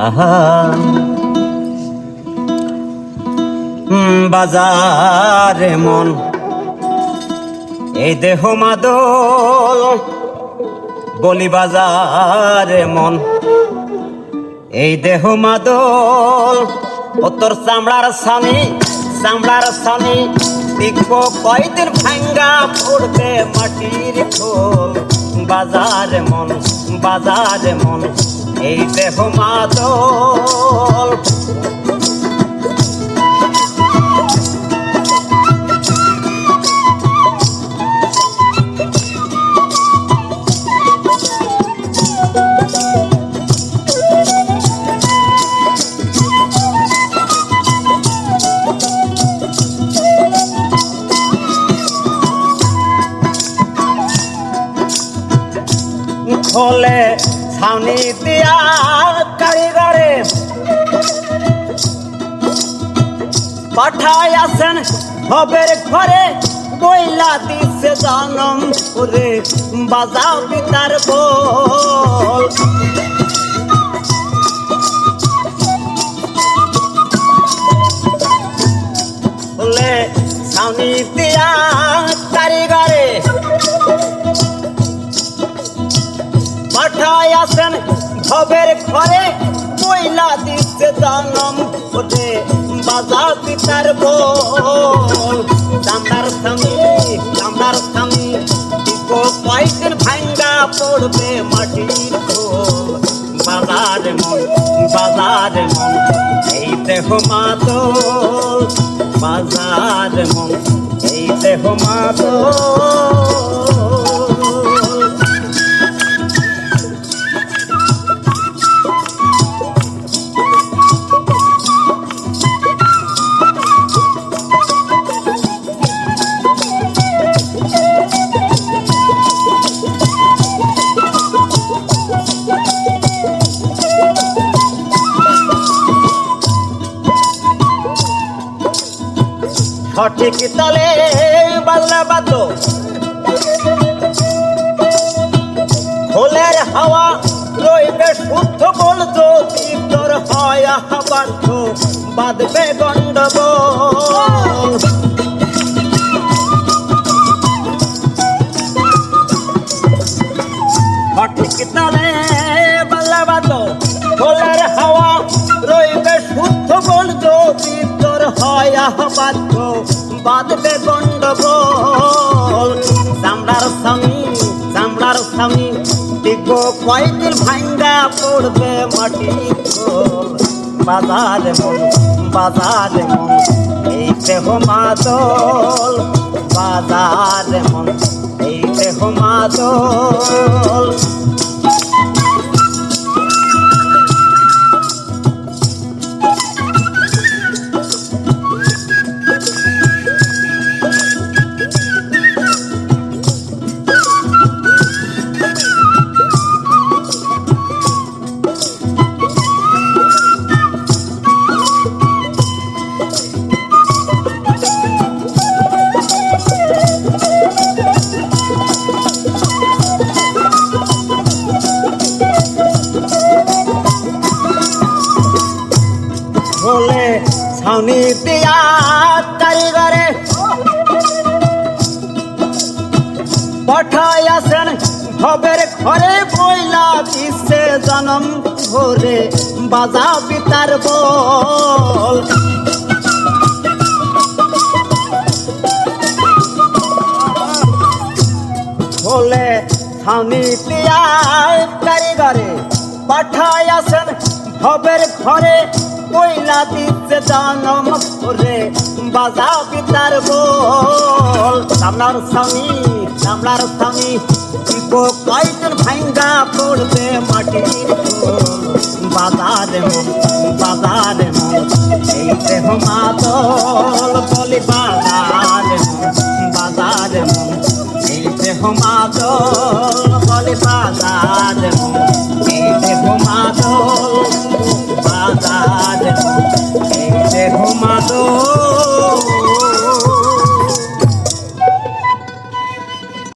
আহা বাজারে মন এই দেহ মাদল বলি বাজারে মন এই দেহ মাদল ও তোর চামড়ার সানি দেখবো কয়দিন ভাঙ্গা পড়বে মাটির খোল বাজারে মন এই দেহ মাদল খোলে ছাউনি দিয়া কারিগরে পাঠায় আছেন হবের ঘরে বইলা দিছে জনম করে বাজাও পিতার বল খোলে ছাউনি দিয়া কারিগরে পাঠায় আছেন ভবের ঘরে বইলা দিচ্ছে জনম করে বাজা পিতার বল চামড়ার স্বামী দিগো কয়দিন ভাঙ্গা পড়বে মাটির খোল বাজারে মন এই দেহ মাদল বাজারে মন এই দেহ মাদল সঠিক তালে বাজনা বাজলো খোলের হাওয়া রইবে শুদ্ধ বল যদি তোর হয় বাধ্য বাঁধবে গন্ডগোল সঠিক তালে বাজনা বাজলো খোলের হাওয়া রইবে শুদ্ধ বল যদি তোর হয় বাধ্য বাঁধবে গন্ডগোল চামড়ার স্বামী দিগো কয়দিন ভাঙ্গা পড়বে মাটির খোল বাজারে মন এই দেহ মাদল বাজারে মন এই দেহ মাদল খোলে ছাউনি দিয়া কারিগরে পাঠায় আছেন ভবের ঘরে বইলা দিচ্ছে জনম ভরে বাজা পিতার বল খোলে ছাউনি দিয়া কারিগরে পাঠায় আছেন ভবের ঘরে বইলা দিচ্ছে জনম করে বাজা পিতার বল চামড়ার স্বামী দিগো কয়দিন ভাঙ্গা পড়বে মাটির খোল বাজারে মন এই দেহ মাদল বলি বাজারে মন এই দেহ মাদল বলি বাজারে মন